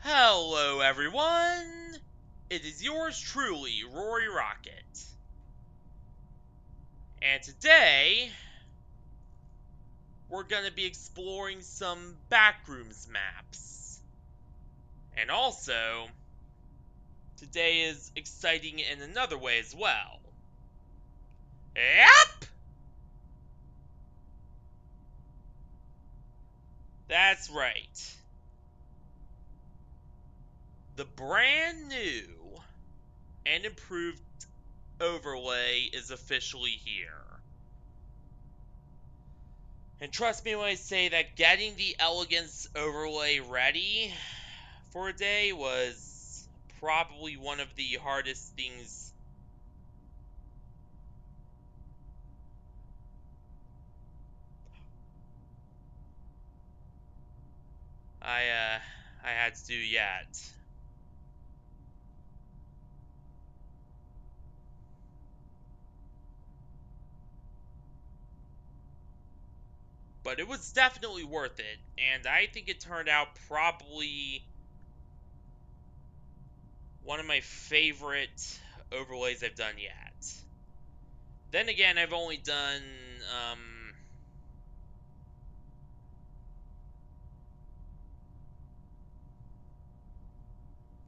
Hello everyone! It is yours truly, Rory Rocket. And today, we're gonna be exploring some Backrooms maps. And also, today is exciting in another way as well. Yep! That's right. The brand new and improved overlay is officially here. And trust me when I say that getting the Elegance overlay ready for a day was probably one of the hardest things I had to do yet. But it was definitely worth it, and I think it turned out probably one of my favorite overlays I've done yet. Then again, I've only done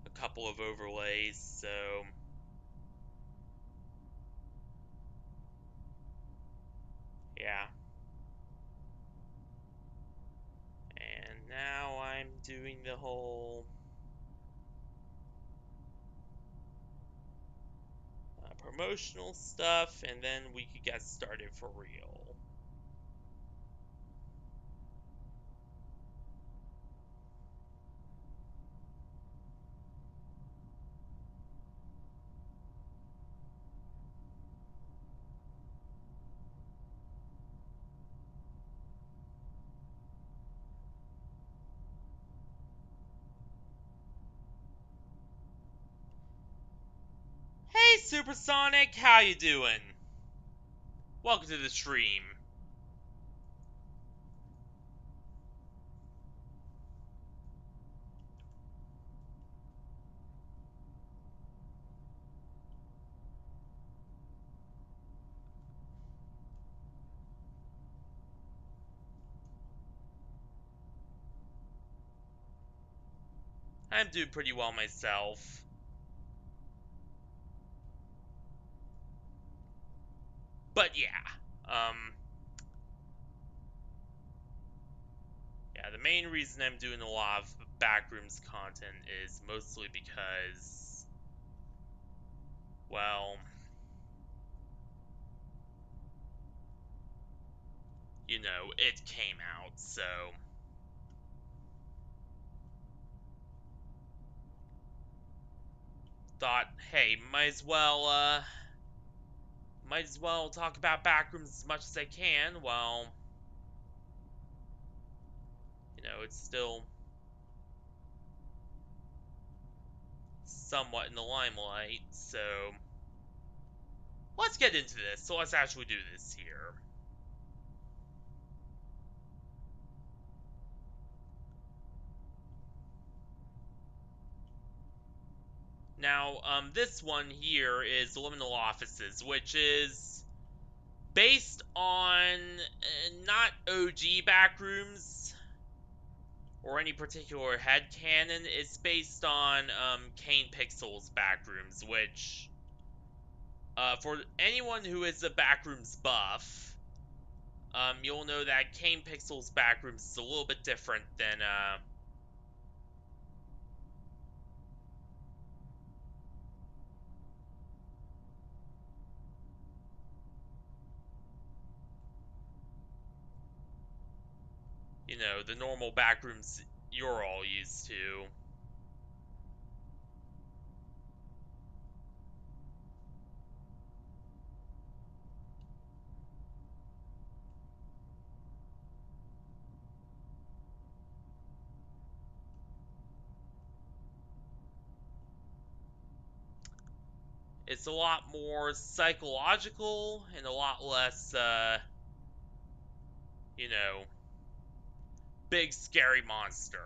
a couple of overlays, so yeah. And now I'm doing the whole promotional stuff, and then we could get started for real. Hey Supersonic, how you doing? Welcome to the stream. I'm doing pretty well myself. But yeah, the main reason I'm doing a lot of Backrooms content is mostly because, well, it came out, so thought, hey, might as well talk about Backrooms as much as I can while, it's still somewhat in the limelight, so let's get into this. So let's actually do this here. Now, this one here is Liminal Offices, which is based on not OG Backrooms or any particular headcanon. It's based on Kane Pixel's Backrooms, which, for anyone who is a Backrooms buff, you'll know that Kane Pixel's Backrooms is a little bit different than the normal Backrooms you're all used to. It's a lot more psychological and a lot less, you know, big scary monster.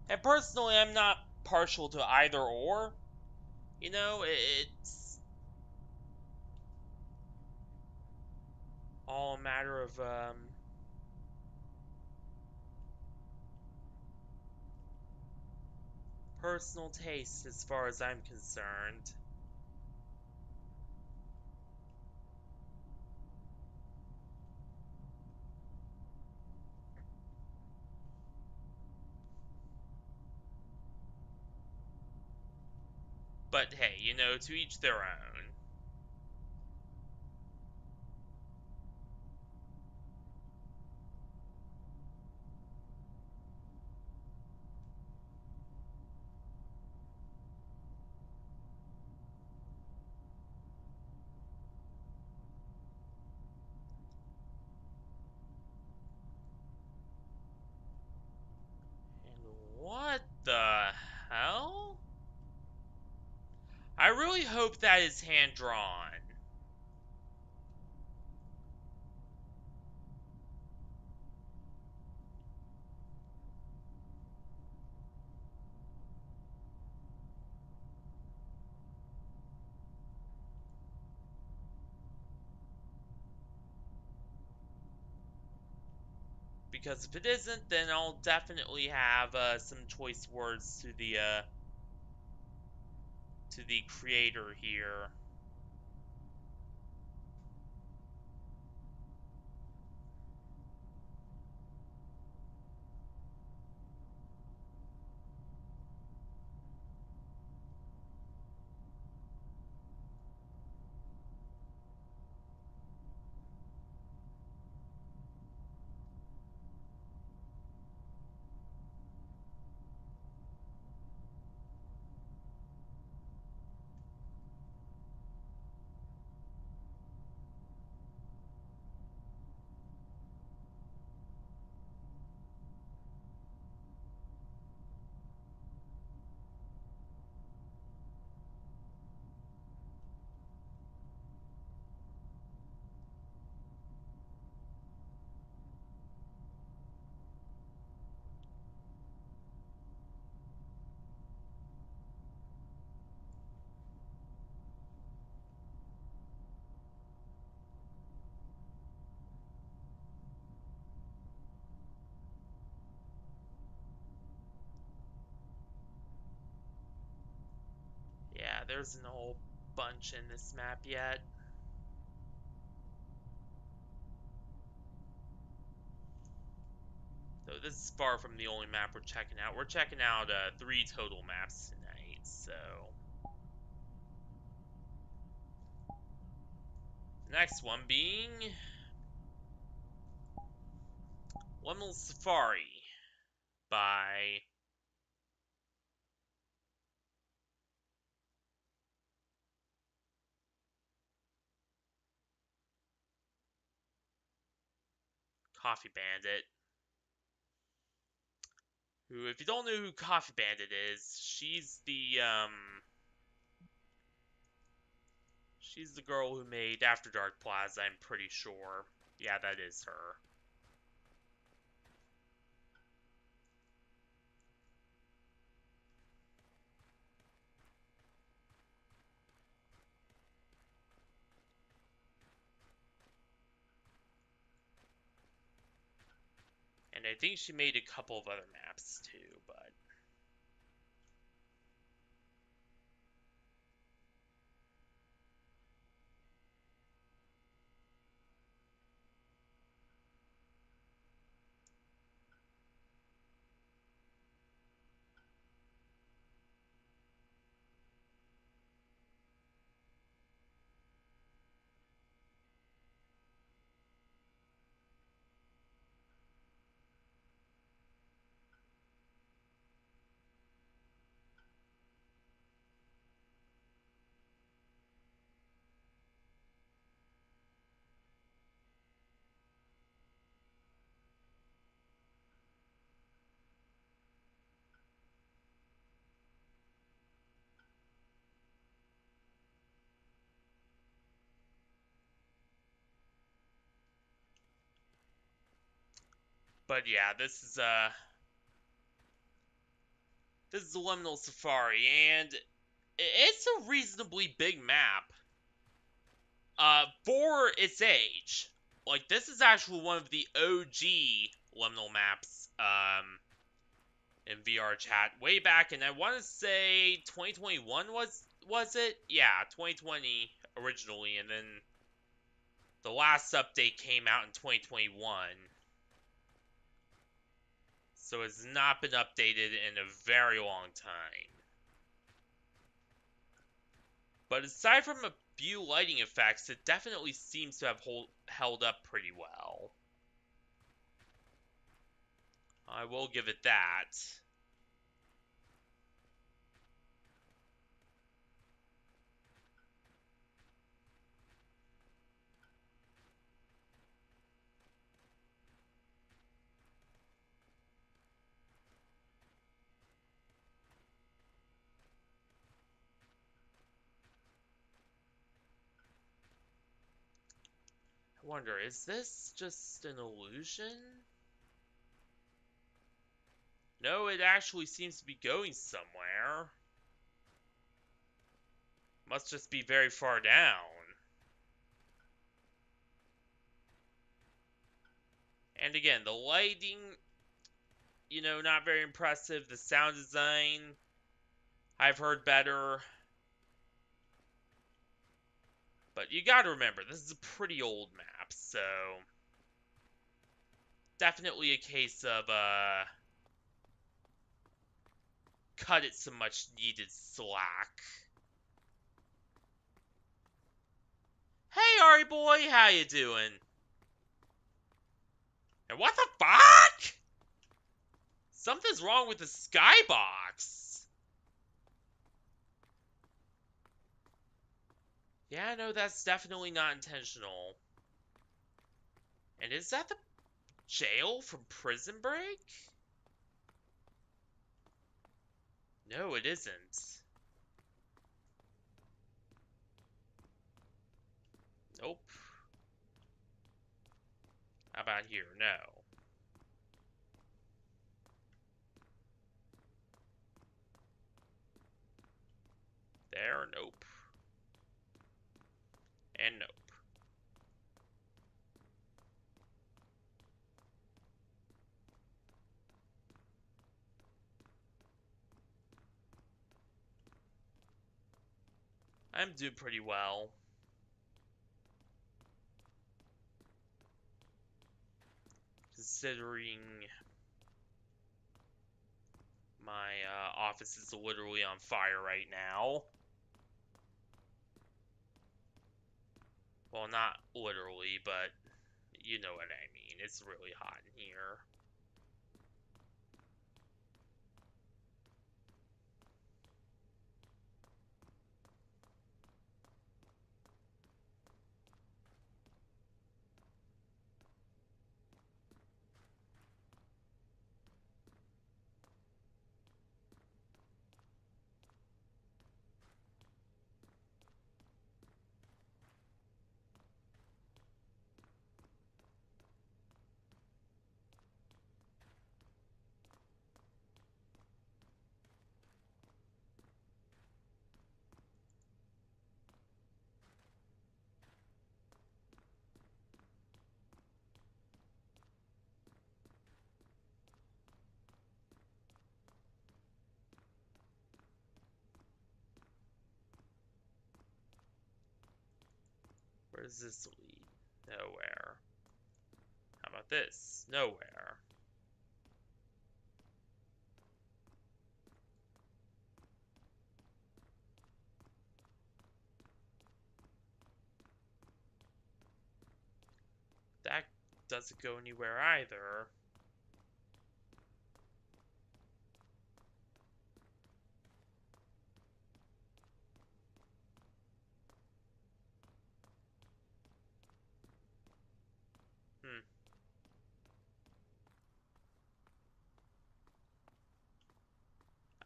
And personally, I'm not partial to either or. You know, it's all a matter of personal taste as far as I'm concerned. But hey, you know, to each their own. And what the hell? I really hope that is hand drawn. Because if it isn't, then I'll definitely have some choice words to the creator here. Yeah, there's a whole bunch in this map yet. So this is far from the only map we're checking out. We're checking out 3 total maps tonight. So the next one being Lemel Safari by Coffee Bandit. Who, if you don't know who Coffee Bandit is, she's the girl who made After Dark Plaza, I'm pretty sure. Yeah, that is her. And I think she made a couple of other maps too, but yeah, this is This is the Liminal Safari, and it's a reasonably big map. For its age. Like, this is actually one of the OG Liminal maps, in VRChat way back, and I want to say 2021 was it? Yeah, 2020 originally, and then the last update came out in 2021. So it's not been updated in a very long time. But aside from a few lighting effects, it definitely seems to have held up pretty well. I will give it that. I wonder, is this just an illusion? No, it actually seems to be going somewhere. Must just be very far down. And again, the lighting, not very impressive. The sound design, I've heard better. But you gotta remember, this is a pretty old map, so definitely a case of, cut it some much needed slack. Hey, Ari boy, how you doing? And what the fuck? Something's wrong with the skybox. Yeah, no, that's definitely not intentional. And is that the jail from Prison Break? No, it isn't. Nope. How about here? No. There? Nope. And nope. I'm doing pretty well. Considering my office is literally on fire right now. Well, not literally, but you know what I mean. It's really hot in here. Where does this lead? Nowhere. How about this? Nowhere. That doesn't go anywhere either. Hmm.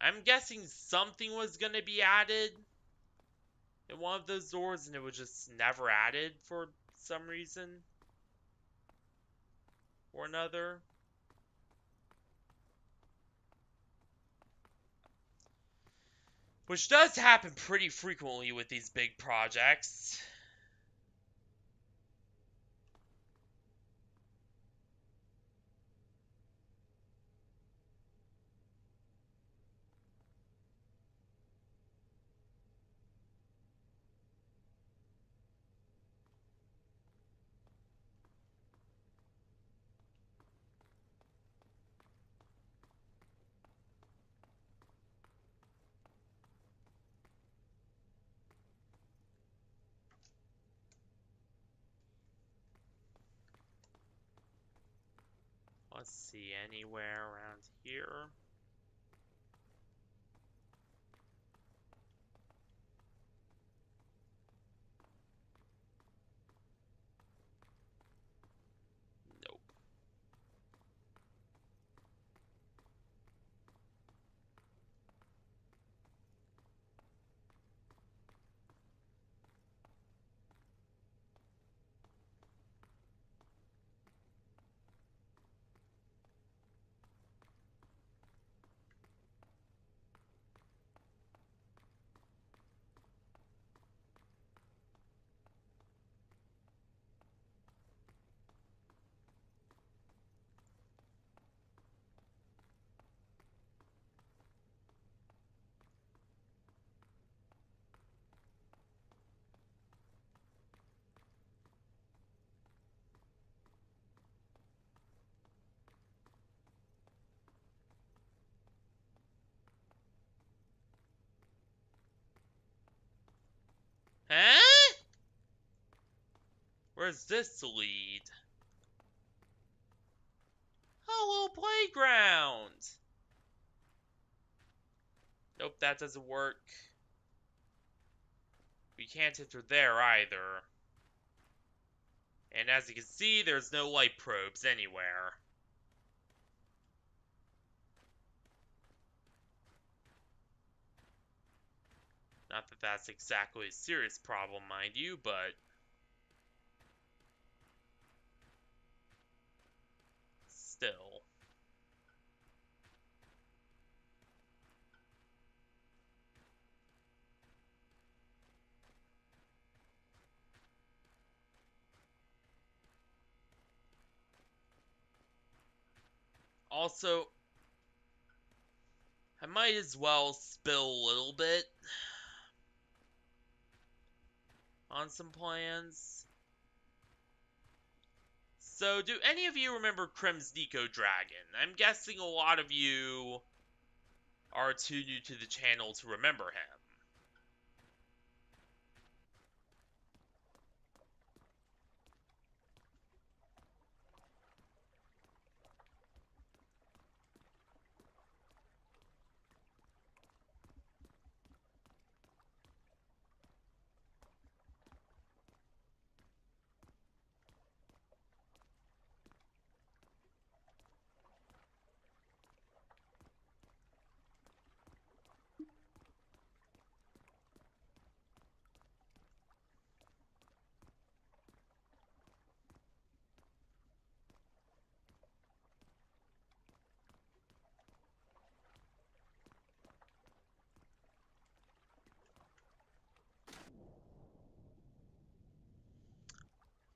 I'm guessing something was gonna be added in one of those doors and it was just never added for some reason or another. Which does happen pretty frequently with these big projects. Let's see, anywhere around here? Nope. Huh? Where's this lead? Hello, playground! Nope, that doesn't work. We can't enter there either. And as you can see, there's no light probes anywhere. Not that that's exactly a serious problem, mind you, but still. Also, I might as well spill a little bit on some plans. So, do any of you remember Krem's Nico Dragon? I'm guessing a lot of you are too new to the channel to remember him.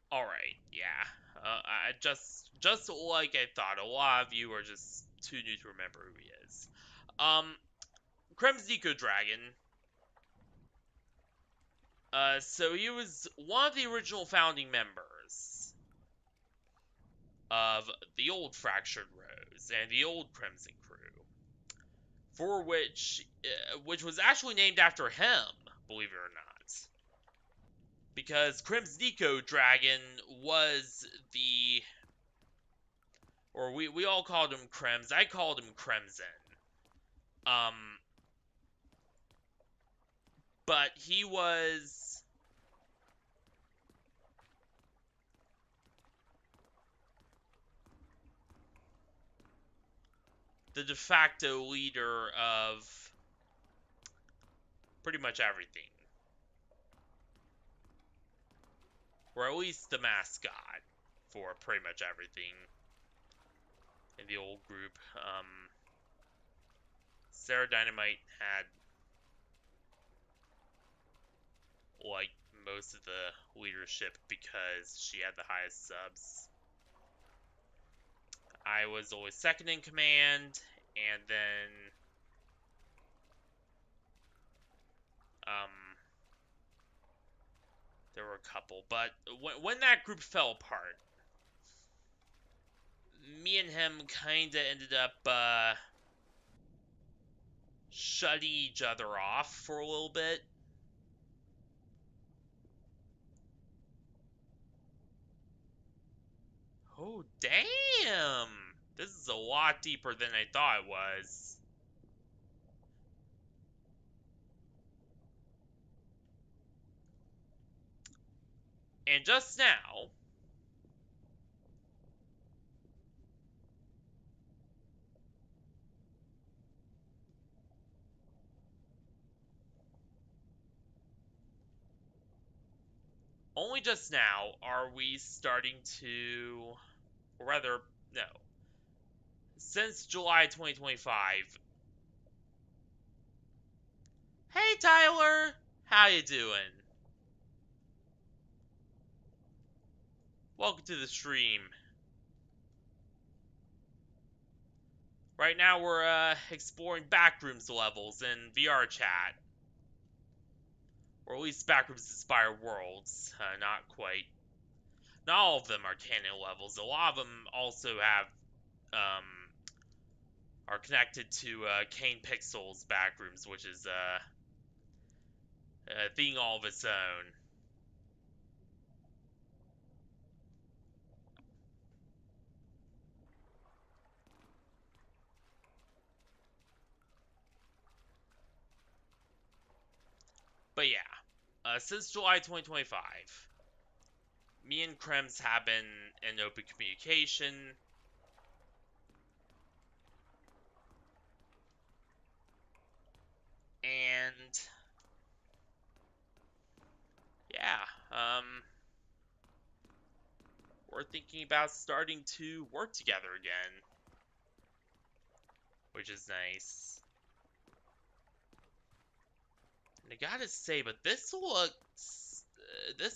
Alright, yeah. I just like I thought, a lot of you are just too new to remember who he is. Krem's Nico Dragon. So he was one of the original founding members of the old Fractured Rose and the old Crimson Crew, for which was actually named after him, believe it or not. Because Krem's Nico Dragon was the, or we all called him Krems. I called him Crimson. Um, but he was the de facto leader of pretty much everything. Or at least the mascot for pretty much everything in the old group. Sarah Dynamite had like most of the leadership because she had the highest subs. I was always second in command, and then um, there were a couple. But when that group fell apart, me and him kind of ended up shutting each other off for a little bit. Oh, damn! This is a lot deeper than I thought it was. And just now, only just now, are we starting to, or rather, no. Since July 2025. Hey Tyler, how you doing? Welcome to the stream. Right now we're exploring Backrooms levels in VRChat. Or at least Backrooms inspired worlds. Not quite. Not all of them are canon levels. A lot of them also have um, are connected to Kane Pixel's Backrooms, which is a thing all of its own. But yeah, since July 2025, me and Krems have been in open communication. And yeah, we're thinking about starting to work together again, which is nice. And I gotta say, but this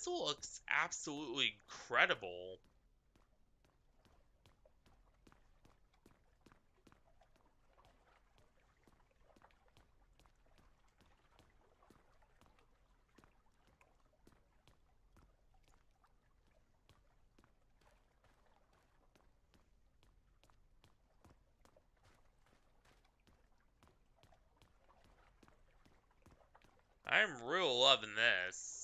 looks absolutely incredible. I'm real loving this.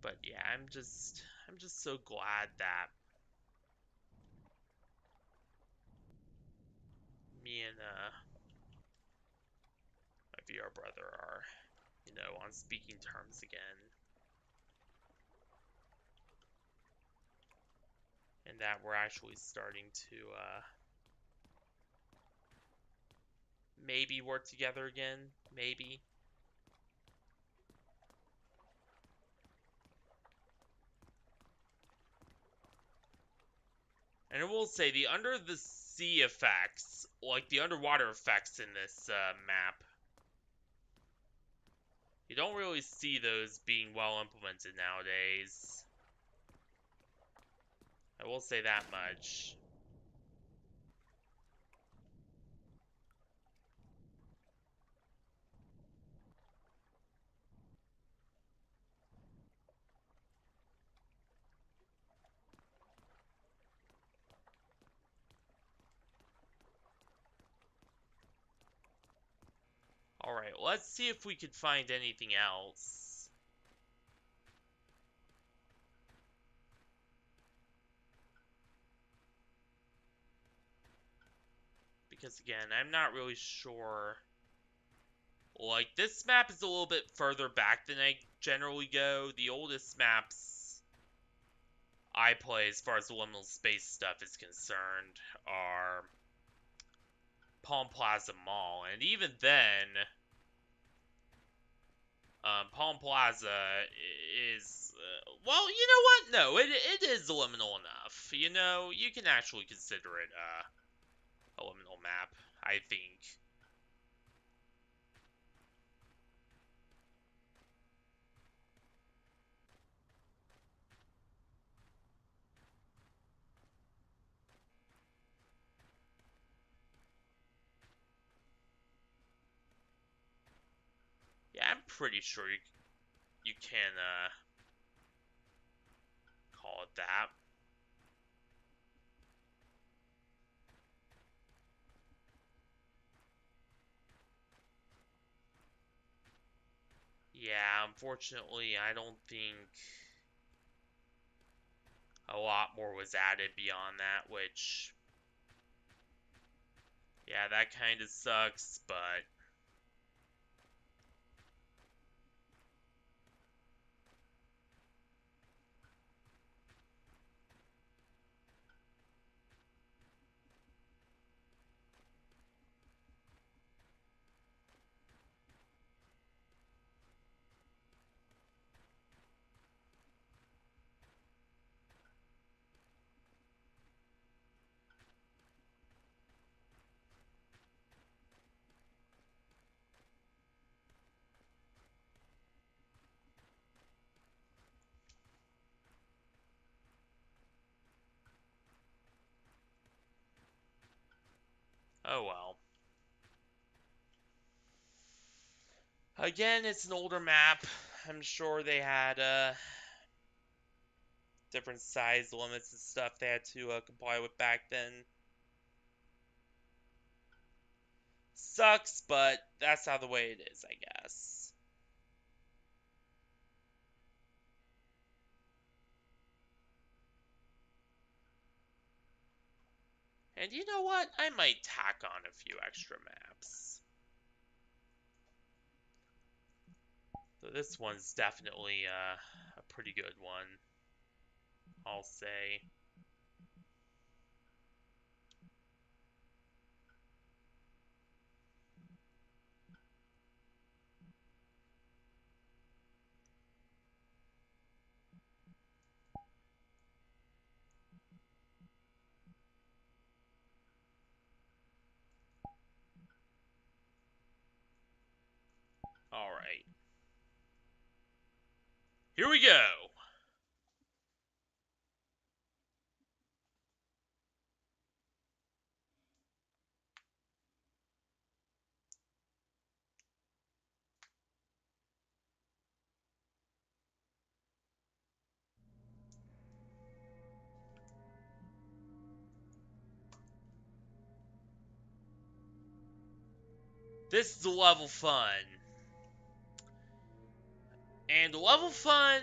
But yeah, I'm just so glad that me and my VR brother are, on speaking terms again. And that we're actually starting to maybe work together again, maybe. And I will say the under the sea effects, like the underwater effects in this map, you don't really see those being well implemented nowadays. I will say that much. Alright, let's see if we could find anything else. Because again, I'm not really sure. Like, this map is a little bit further back than I generally go. The oldest maps I play as far as the liminal space stuff is concerned are Palm Plaza Mall. And even then, Palm Plaza is, well, you know what? No, it is liminal enough. You know, you can actually consider it a liminal map, I think. Yeah, I'm pretty sure you can call it that. Yeah, unfortunately, I don't think a lot more was added beyond that, which, yeah, that kind of sucks, but oh well. Again, it's an older map. I'm sure they had different size limits and stuff they had to comply with back then. Sucks, but that's how the way it is, I guess. And you know what? I might tack on a few extra maps. So this one's definitely a pretty good one, I'll say. Alright. Here we go! This is the level fun. And level fun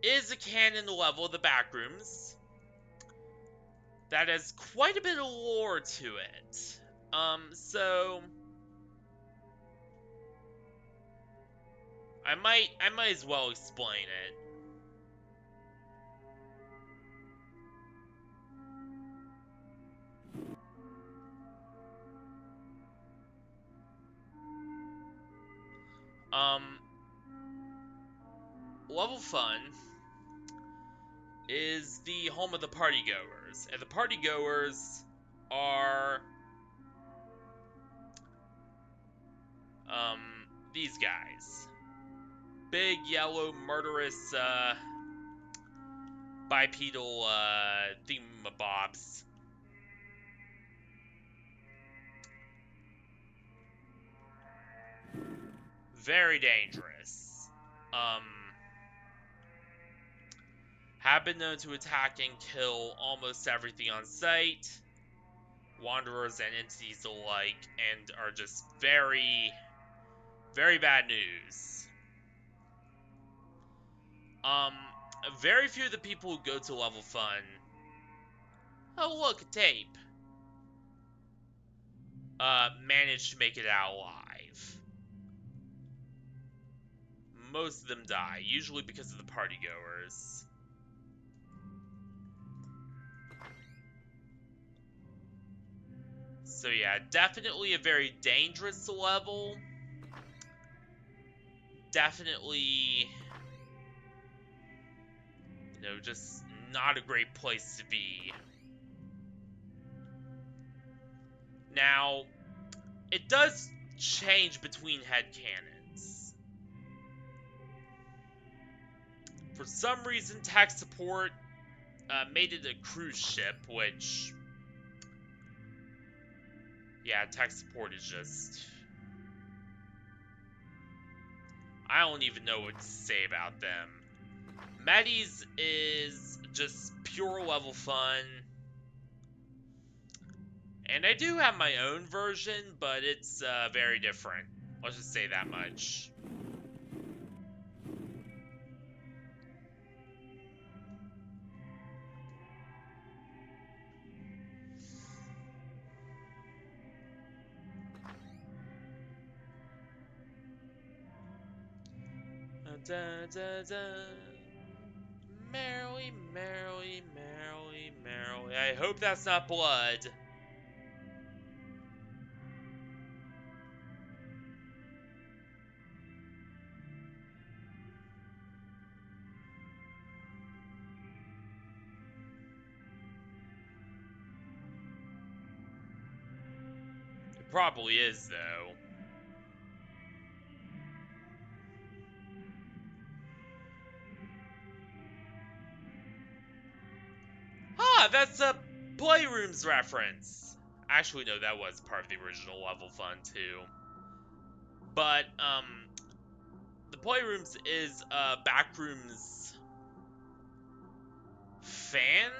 is a canon level of the Backrooms that has quite a bit of lore to it. So I might as well explain it. Um, Level Fun is the home of the party goers, and the party goers are um these guys. Big yellow murderous bipedal thingamabobs. Very dangerous. Um have been known to attack and kill almost everything on sight, wanderers and entities alike, and are just very, very bad news. Um, very few of the people who go to Level Fun. Oh, look, a tape. manage to make it out alive. Most of them die, usually because of the partygoers. So yeah, definitely a very dangerous level. Definitely, just not a great place to be. Now, it does change between headcanons. For some reason, tech support made it a cruise ship, which... Yeah, tech support is just... I don't even know what to say about them. Medis is just pure level fun. And I do have my own version, but it's very different. Let's just say that much. Da, da, da. Merrily, merrily, merrily, merrily. I hope that's not blood. It probably is, though. Ah, that's a Playrooms reference. Actually, no, that was part of the original level fun, too. But, the Playrooms is, Backrooms fan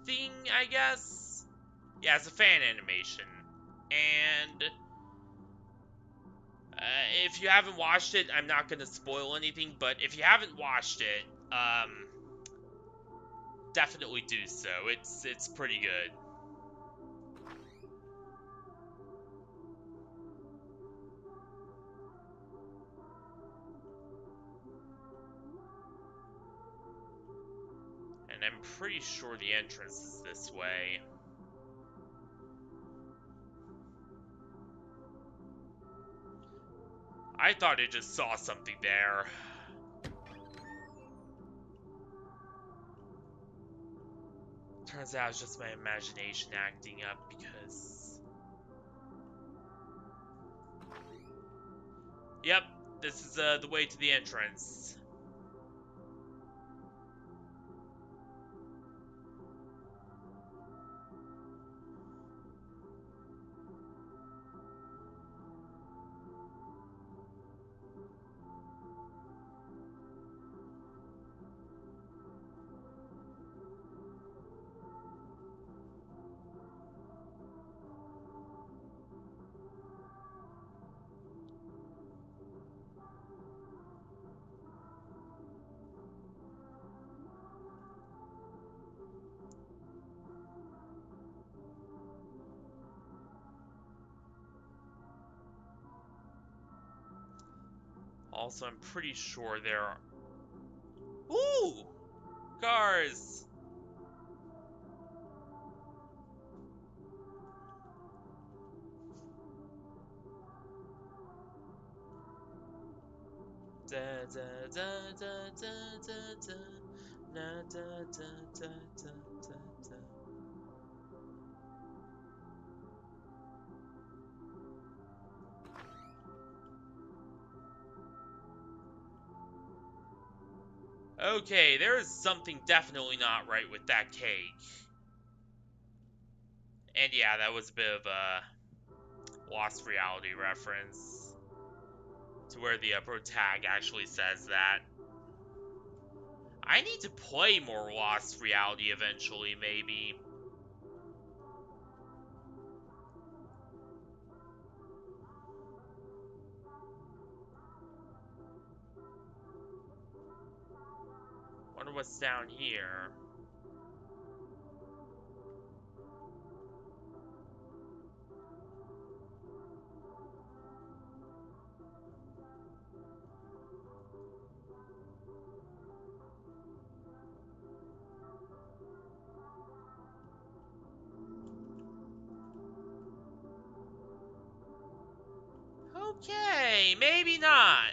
thing, I guess? Yeah, it's a fan animation. And if you haven't watched it, I'm not going to spoil anything, but if you haven't watched it, definitely do so. It's pretty good. And I'm pretty sure the entrance is this way. I thought I just saw something there. Turns out it's just my imagination acting up because... Yep, this is the way to the entrance. Also, I'm pretty sure there are... Ooh! Cars! Da da da da da da da na da da da da da da. Okay, there is something definitely not right with that cake. And yeah, that was a bit of a Lost Reality reference to where the pro tag actually says that. I need to play more Lost Reality eventually, maybe. Wonder what's down here. Okay, maybe not.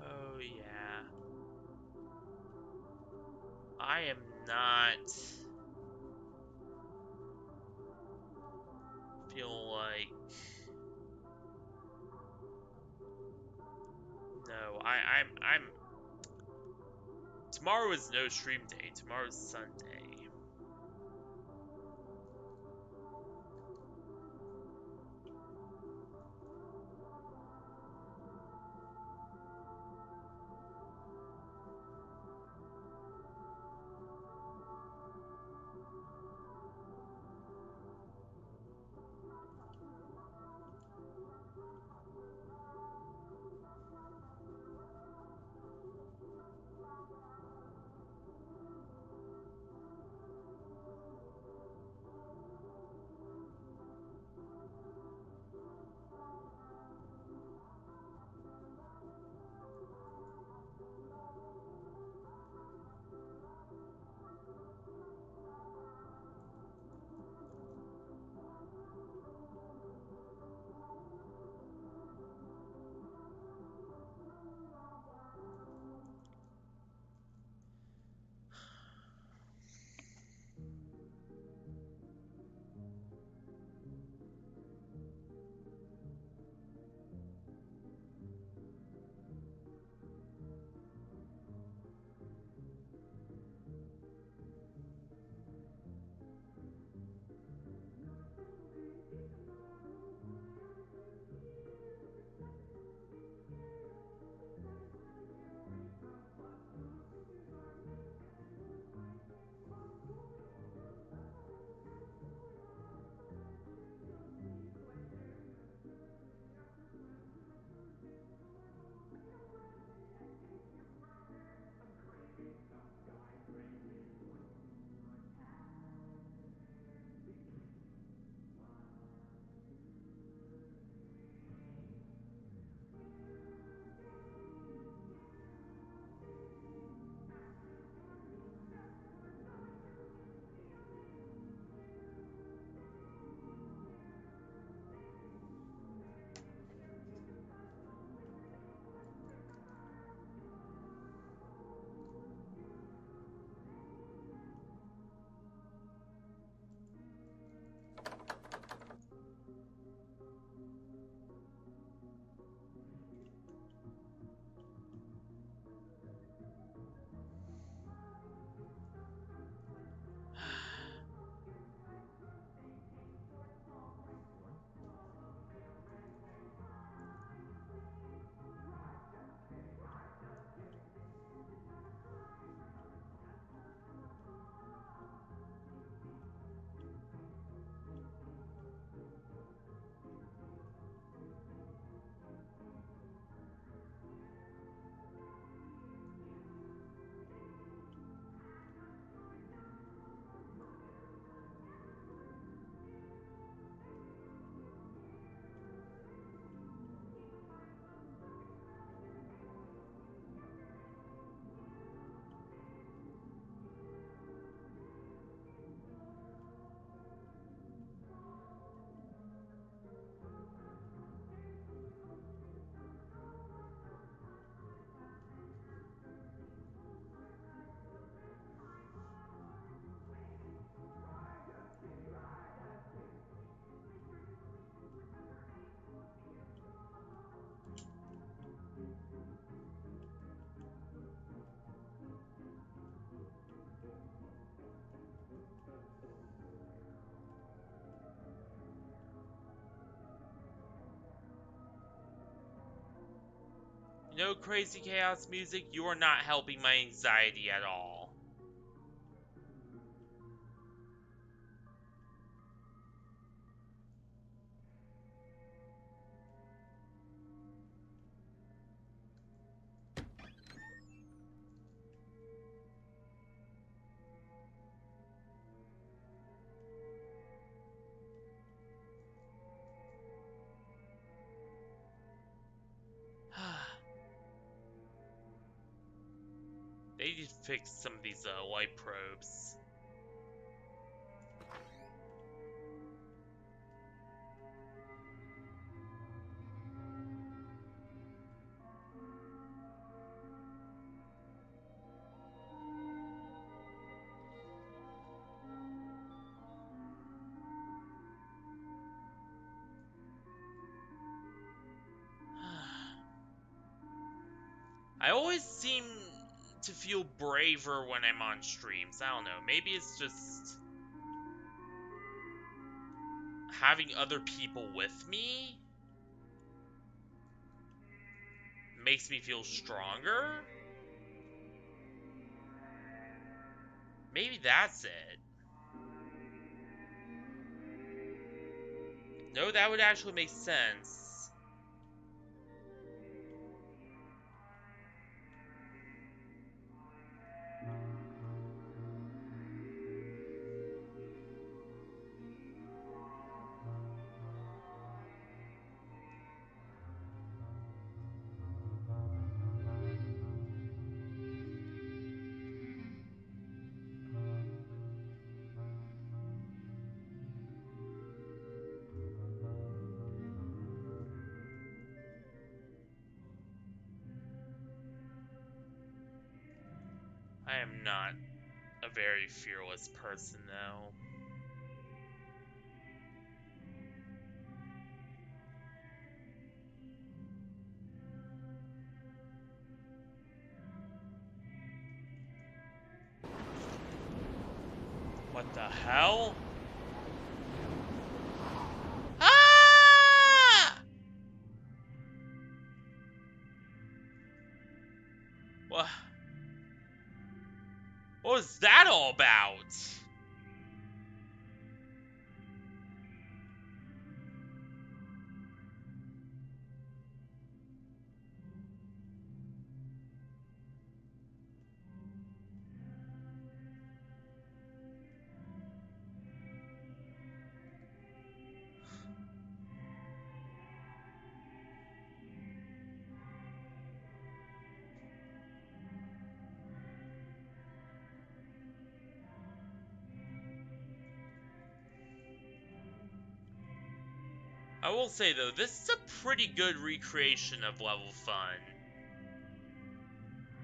Oh, yeah. I am not feeling like... No, I'm... Tomorrow is no stream day. Tomorrow's Sunday. You know, Crazy Chaos music, you are not helping my anxiety at all. need to fix some of these light probes. I always seem to feel braver when I'm on streams. I don't know. Maybe it's just having other people with me makes me feel stronger. Maybe that's it. No, that would actually make sense. I am not a very fearless person, though. What the hell? Ah! What was that all about? I will say, though, this is a pretty good recreation of level fun.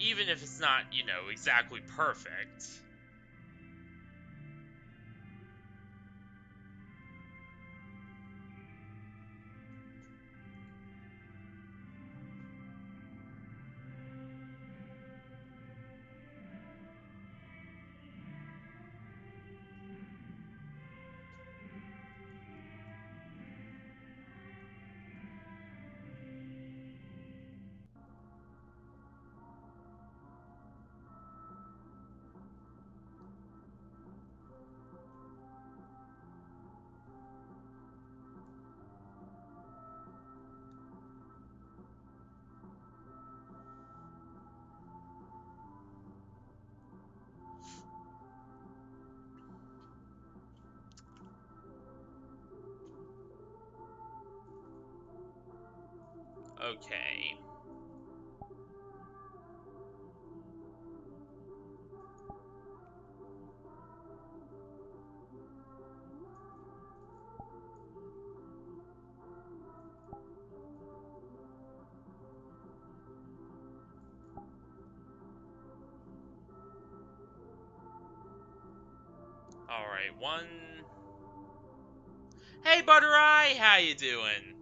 Even if it's not, you know, exactly perfect. Okay. Alright, one... Hey, Butter Eye! How you doing?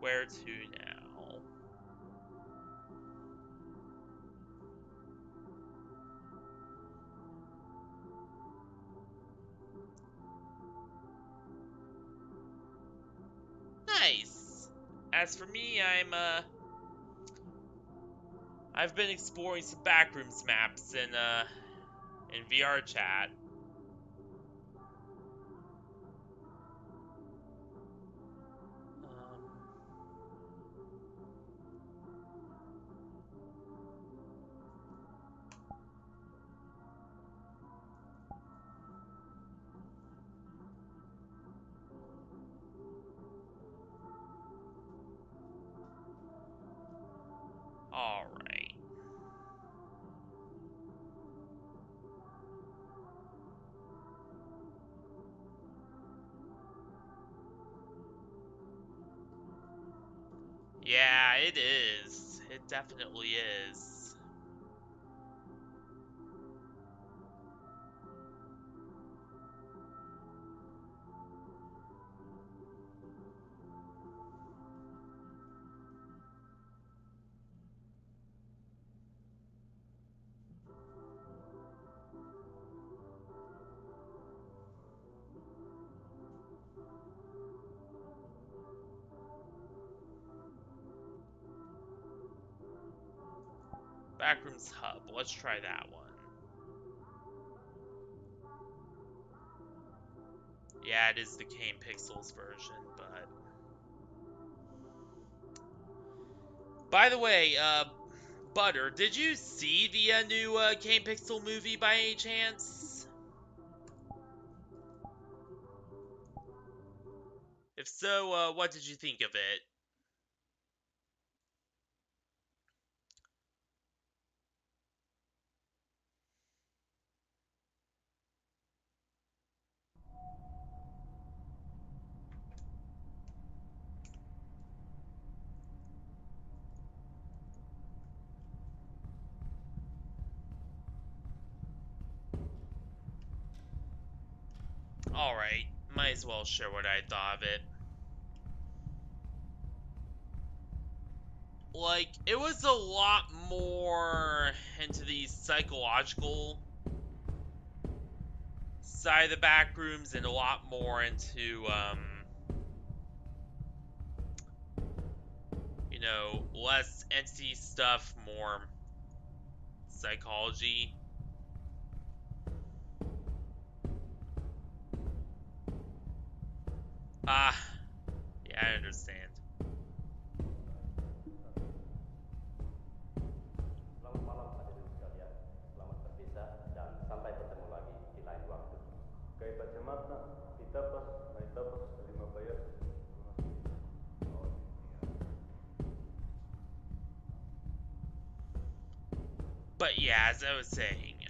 Where to now? Nice! As for me, I've been exploring some Backrooms maps in VRChat. Alright. Yeah, it is. It definitely is. Backrooms Hub. Let's try that one. Yeah, it is the Kane Pixels version, but... By the way, Butter, did you see the new Kane Pixel movie by any chance? If so, what did you think of it? Alright, might as well share what I thought of it. Like, it was a lot more into the psychological side of the Backrooms and a lot more into, you know, less entity stuff, more psychology. Ah, yeah, I understand. Selamat malam hadirin sekalian. Selamat berpisah dan sampai bertemu lagi di lain waktu. كيف سمعتنا في تبس ما يتبس لما بيت. But yeah, as I was saying,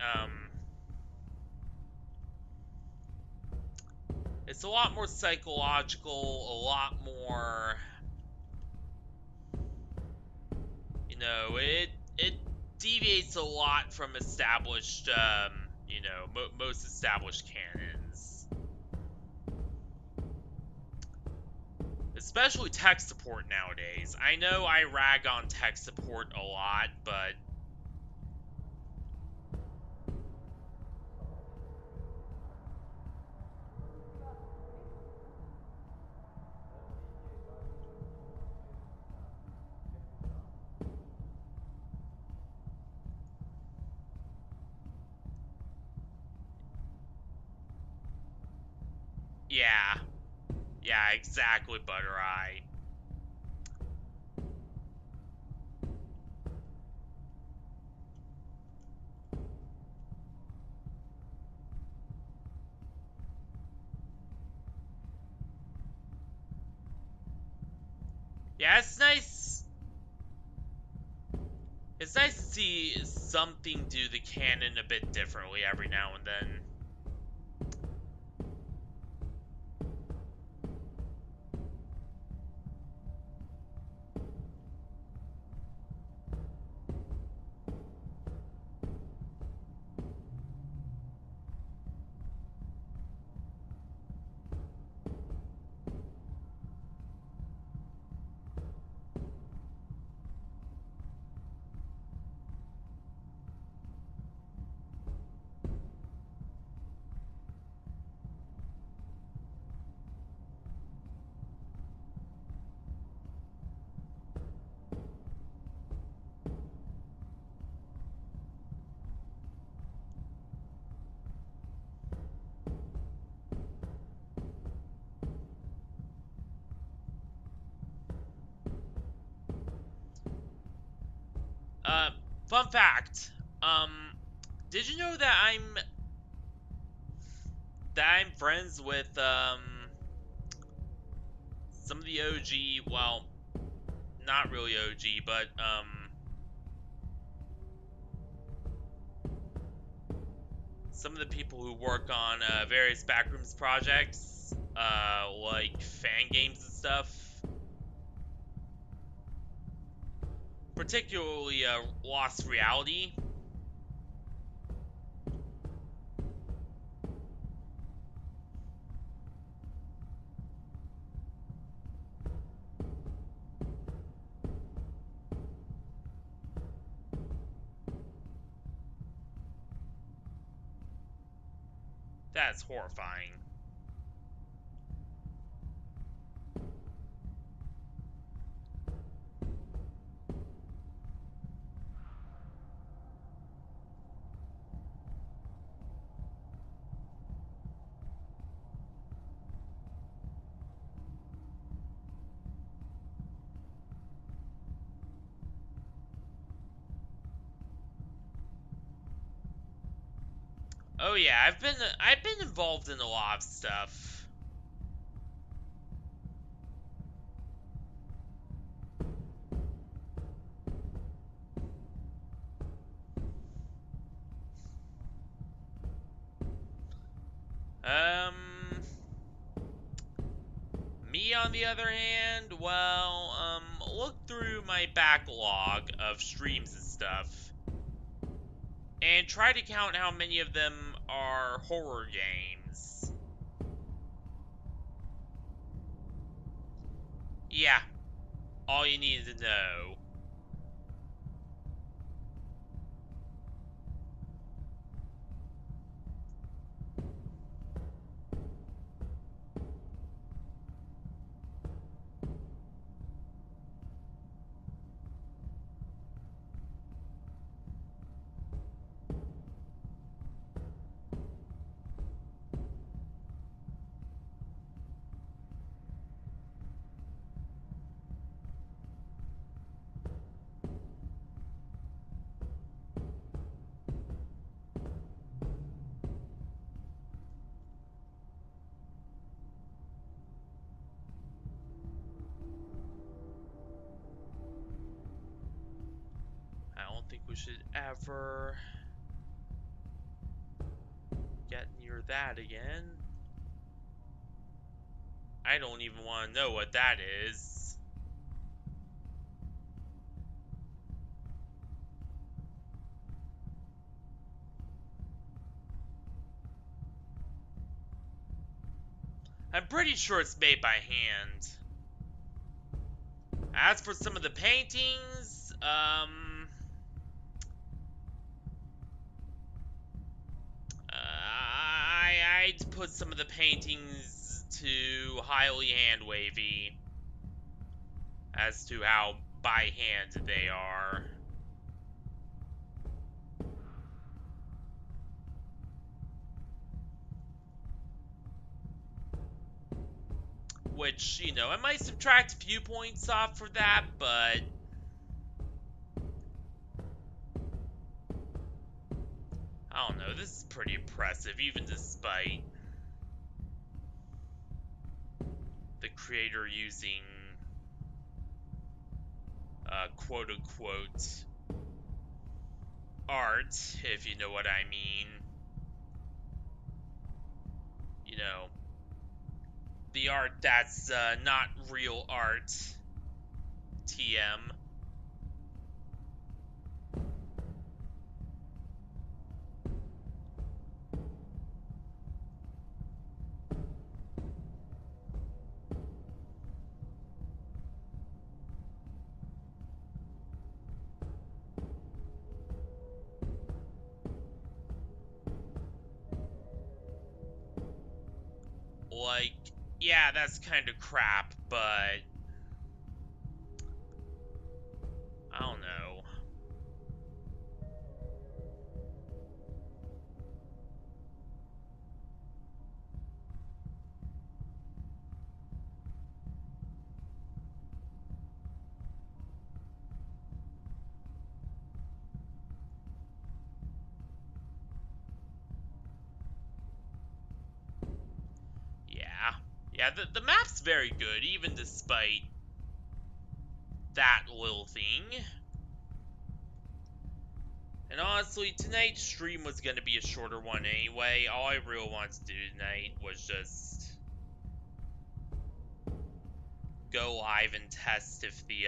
it's a lot more psychological, a lot more, you know, it deviates a lot from established, you know, most established canons. Especially tech support nowadays. I know I rag on tech support a lot, but yeah. Yeah, exactly, Butter Eye. Yeah, it's nice. It's nice to see something do the canon a bit differently every now and then. Uh, Fun fact. Did you know that I'm friends with some of the OG, well, not really OG, but some of the people who work on various Backrooms projects, like fan games and stuff, particularly Lost Reality. That's horrifying. Oh yeah, I've been involved in a lot of stuff. Um, Me on the other hand, well, look through my backlog of streams and stuff, and try to count how many of them are horror games. Yeah, all you need to know. I don't think we should ever get near that again. I don't even want to know what that is. I'm pretty sure it's made by hand. As for some of the paintings, I'd put some of the paintings to highly hand wavy as to how by hand they are. Which, you know, I might subtract a few points off for that, but I don't know, this is pretty impressive, even despite the creator using quote-unquote art, if you know what I mean. You know, the art that's not real art. TM. Like, yeah, that's kind of crap, but I don't know. Yeah. Yeah, the map's very good, even despite that little thing. And honestly, tonight's stream was gonna be a shorter one anyway. All I really wanted to do tonight was just go live and test if the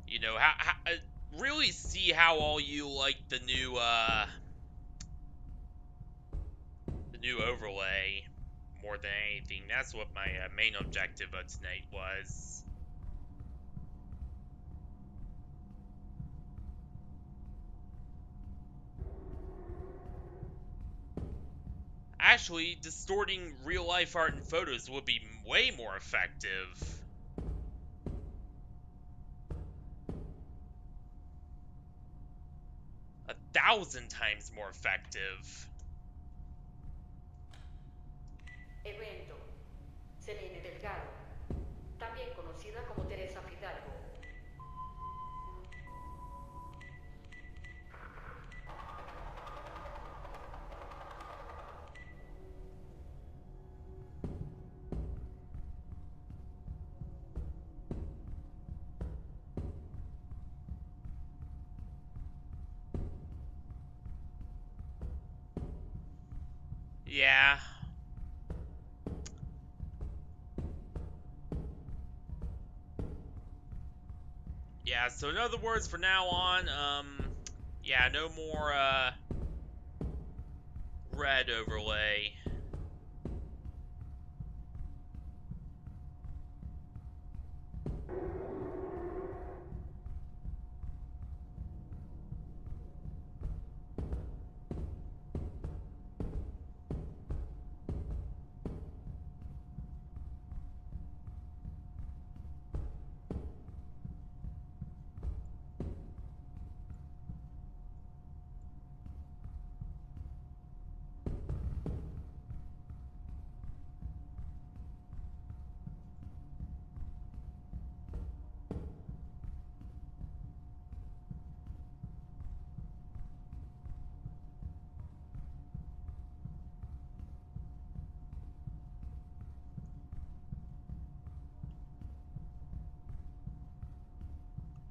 you know, how really see how all you like the new overlay more than anything. That's what my main objective of tonight was. Actually, distorting real life art and photos would be way more effective. 1,000 times more effective. Evento. Selene Delgado, también conocida como Teresa Fidalgo. Yeah. Yeah, so in other words, for now on, yeah, no more, red overlay.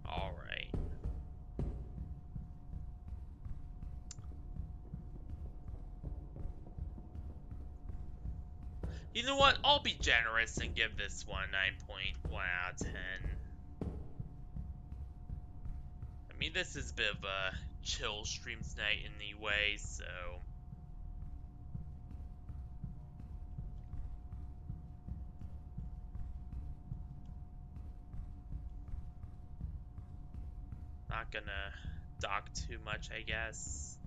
Alright. You know what? I'll be generous and give this one 9.1 out of 10. I mean, this is a bit of a chill stream tonight anyway, so... Not gonna dock too much, I guess.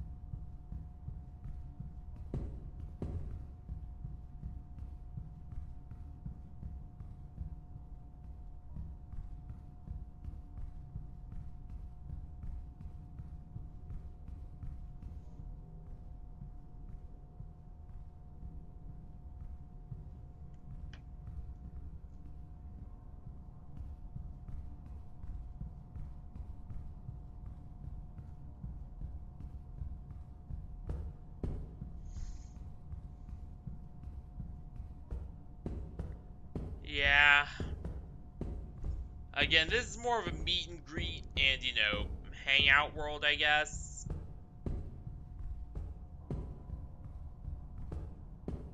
Yeah. Again, this is more of a meet and greet and, you know, hangout world, I guess.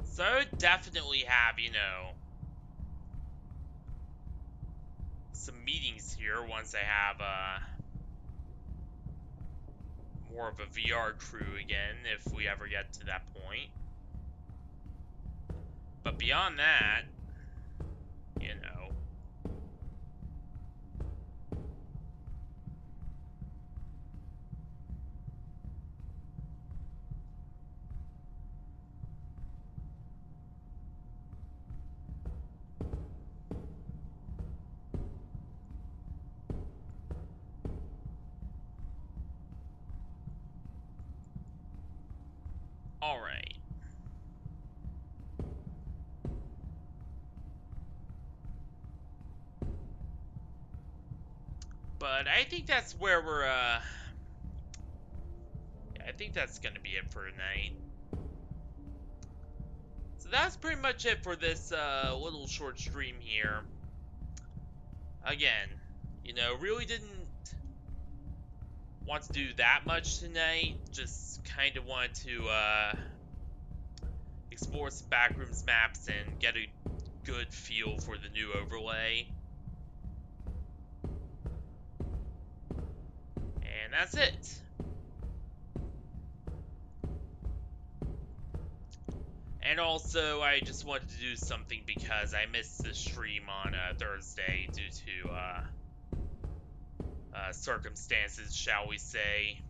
So I would definitely have, you know, some meetings here once I have more of a VR crew again, if we ever get to that point. But beyond that, you know. Alright. But I think that's where we're, yeah, I think that's gonna be it for tonight. So that's pretty much it for this, little short stream here. Again, you know, really didn't want to do that much tonight. Just kind of want to explore some Backrooms maps and get a good feel for the new overlay. And that's it. And also, I just wanted to do something because I missed the stream on Thursday due to circumstances, shall we say.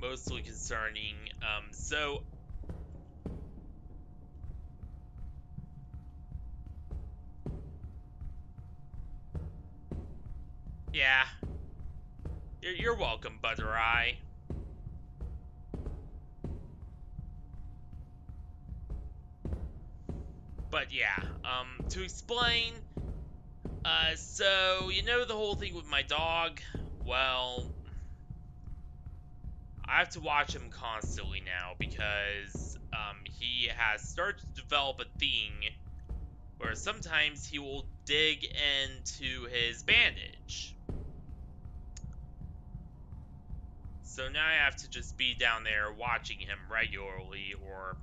Mostly concerning, so... Yeah. You're welcome, Butter Eye. But yeah, to explain, so, you know the whole thing with my dog? Well, I have to watch him constantly now because, he has started to develop a thing where sometimes he will dig into his bandage. So now I have to just be down there watching him regularly, or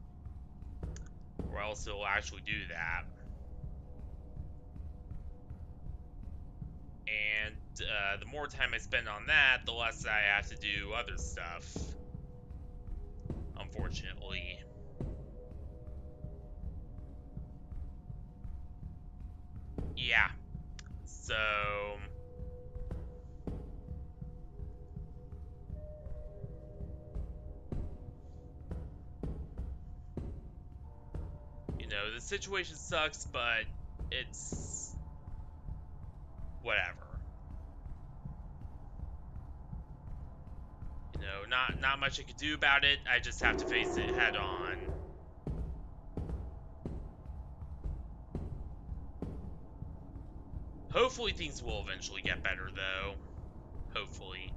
else he'll actually do that. And the more time I spend on that, the less I have to do other stuff. Unfortunately. Yeah. So... you know, the situation sucks, but it's... whatever. You know, not much I could do about it. I just have to face it head on. Hopefully things will eventually get better, though. Hopefully.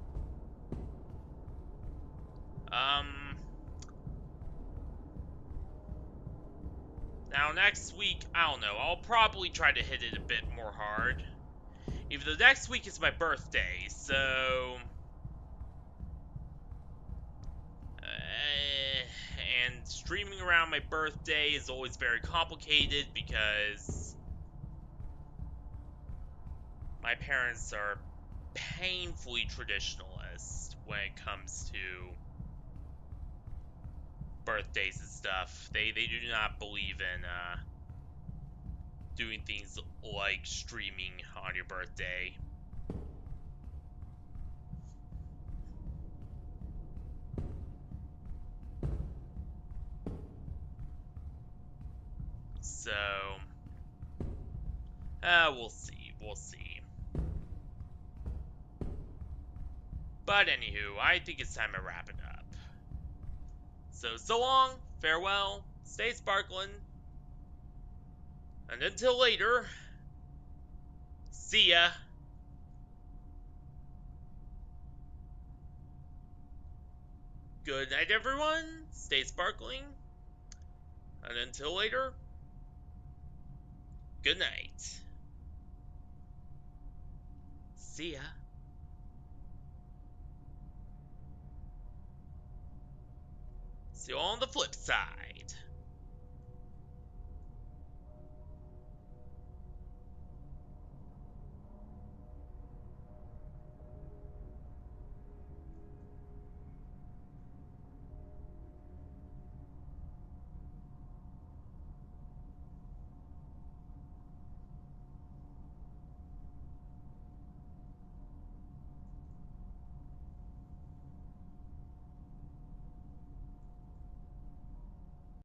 Now next week, I don't know, I'll probably try to hit it a bit more hard. Even though next week is my birthday, so... and streaming around my birthday is always very complicated because my parents are painfully traditionalist when it comes to birthdays and stuff. They do not believe in doing things like streaming on your birthday. So, we'll see. But anywho, I think it's time to wrap it up. So long, farewell, stay sparkling, and until later, see ya. Good night, everyone, stay sparkling, and until later, good night. See ya. See you all on the flip side.